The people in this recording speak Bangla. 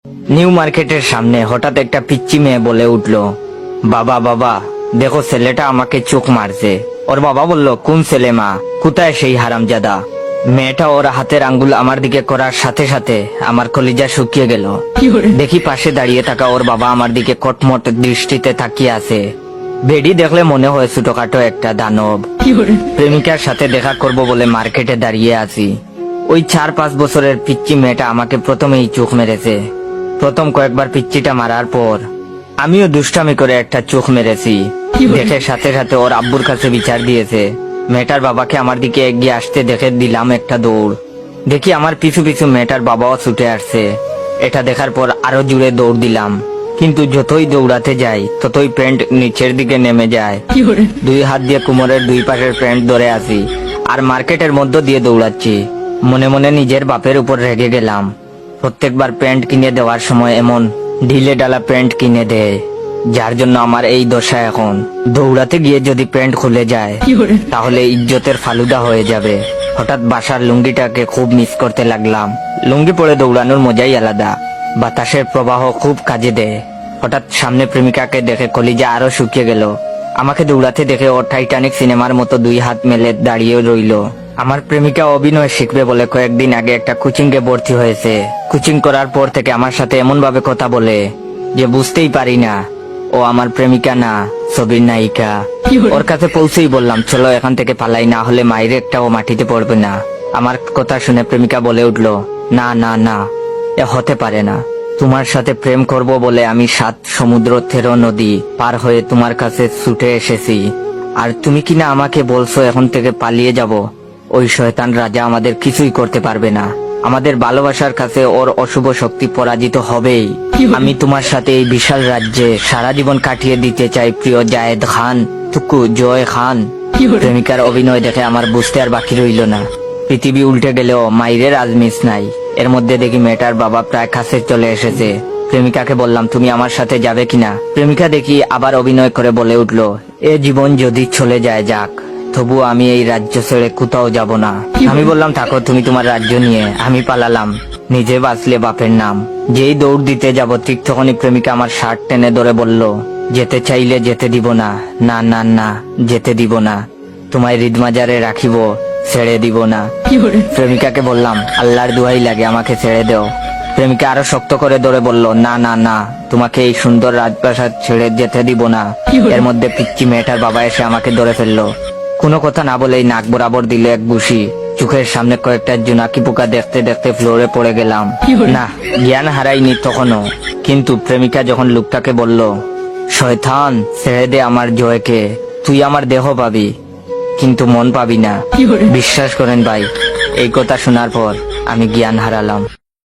নিউ মার্কেটের সামনে হঠাৎ একটা পিচ্চি মেয়ে বলে উঠলো, বাবা বাবা দেখো ছেলেটা আমাকে চোখ মারছে। ওর বাবা বলল, কোন ছেলে মা, কোথায় সেই হারামজাদা? মেয়েটা ওর হাতের আঙ্গুল আমার দিকে করার সাথে সাথে আমার কলিজা শুকিয়ে গেল। দেখি পাশে দাঁড়িয়ে থাকা ওর বাবা আমার দিকে কটমট দৃষ্টিতে তাকিয়ে আছে। বেডি দেখলে মনে হয় ছোটখাটো একটা দানব। প্রেমিকার সাথে দেখা করব বলে মার্কেটে দাঁড়িয়ে আছি। ওই 4-5 বছরের পিচ্চি মেয়েটা আমাকে প্রথমেই চোখ মেরেছে। প্রথম কয়েকবার পিচ্চিটা মারার পর আমিও দুষ্টামি করে একটা চোখ মেরেছি। দেখে সাথে সাথে ওর আব্বুর কাছে বিচার দিয়েছে। মেয়েটার বাবাকে আমার দিকে এগিয়ে আসতে দেখে দিলাম একটা দৌড়। দেখি আমার পিছু পিছু মেয়েটার বাবাও ছুটে আসছে। এটা দেখার পর আরো জুড়ে দৌড় দিলাম, কিন্তু যতই দৌড়াতে যাই ততই প্যান্ট নিচের দিকে নেমে যায়। 2 হাত দিয়ে কোমরের 2 পাশের প্যান্ট ধরে আছি আর মার্কেটের মধ্য দিয়ে দৌড়াচ্ছি। মনে মনে নিজের বাপের উপর রেগে গেলাম। প্রত্যেকবার প্যান্ট কিনে দেওয়ার সময় এমন ঢিলে ডালা প্যান্ট কিনে দেয়, যার জন্য আমার এই দশা। এখন দৌড়াতে গিয়ে যদি প্যান্ট খুলে যায় তাহলে ইজ্জতের ফালুদা হয়ে যাবে। হঠাৎ বাসার লুঙ্গিটাকে খুব মিস করতে লাগলাম। লুঙ্গি পরে দৌড়ানোর মজাই আলাদা, বাতাসের প্রবাহ খুব কাজে দেয়। হঠাৎ সামনে প্রেমিকাকে দেখে কলিজা আরো শুকিয়ে গেল। আমাকে দৌড়াতে দেখে ও টাইটানিক সিনেমার মতো 2 হাত মেলে দাঁড়িয়ে রইল। আমার প্রেমিকা অভিনয় শিখবে বলে কয়েকদিন আগে একটা কোচিং এ ভর্তি হয়েছে। কোচিং করার পর থেকে আমার সাথে এমন ভাবে কথা বলে যে বুঝতেই পারি না ও আমার প্রেমিকা না, ছবির নায়িকা। ওর কাছে পৌঁছেই বললাম, চলো এখান থেকে পালাই, না হলে মায়ের একটাও মাটিতে পড়বে না। আমার কথা শুনে প্রেমিকা বলে উঠলো, না না না, এ হতে পারে না। তোমার সাথে প্রেম করব বলে আমি 7 সমুদ্র 13 নদী পার হয়ে তোমার কাছে ছুটে এসেছি, আর তুমি কিনা আমাকে বলছো এখন থেকে পালিয়ে যাব। ওই শয়তান রাজা আমাদের কিছুই করতে পারবে না। আমাদের ভালোবাসার কাছে ওর অশুভ শক্তি পরাজিত হবেই। আমি তোমার সাথে এই বিশাল রাজ্যে সারা জীবন কাটিয়ে দিতে চাই, প্রিয় জায়েদ খান, টুকু জয় খান। প্রেমিকার অভিনয় দেখে আমার বুঝতে আর বাকি রইল না। পৃথিবী উল্টে গেলেও মাইরের আজমিস নাই। এর মধ্যে দেখি মেয়েটার বাবা প্রায় কাছে চলে এসেছে। প্রেমিকাকে বললাম, তুমি আমার সাথে যাবে কিনা? প্রেমিকা দেখি আবার অভিনয় করে বলে উঠলো, এ জীবন যদি চলে যায় যাক, তবু আমি এই রাজ্য ছেড়ে কোথাও যাব না। আমি বললাম, থাকো তুমি তোমার রাজ্য নিয়ে, আমি পালালাম, নিজে বাঁচলে বাপের নাম। যেই দৌড় দিতে যাব ঠিক তখনই প্রেমিকা আমার শার্ট টেনে ধরে বলল, যেতে চাইলে যেতে দিব না, না না না, যেতে দিব না, তোমায় হৃদমাজারে রাখিব, ছেড়ে দিব না। প্রেমিকাকে বললাম, আল্লাহর দোহাই লাগে আমাকে ছেড়ে দেও। প্রেমিকা আরো শক্ত করে ধরে বলল, না না না, তোমাকে এই সুন্দর রাজপ্রাসাদ ছেড়ে যেতে দিব না। এর মধ্যে পিচ্চি মেয়েটার বাবা এসে আমাকে ধরে ফেললো। কোনো কথা না বলেই নাক বরাবর দিল এক ঘুষি। চোখের সামনে কয়েকটা জোনাকি পোকা দেখতে দেখতে ফ্লোরে পড়ে গেলাম। না, জ্ঞান হারাইনি তখনও, কিন্তু প্রেমিকা যখন লোকটাকে বলল, শয়তান ছেড়ে দে আমার জয়কে, তুই আমার দেহ পাবি কিন্তু মন পাবি না। বিশ্বাস করেন ভাই, এই কথা শোনার পর আমি জ্ঞান হারালাম।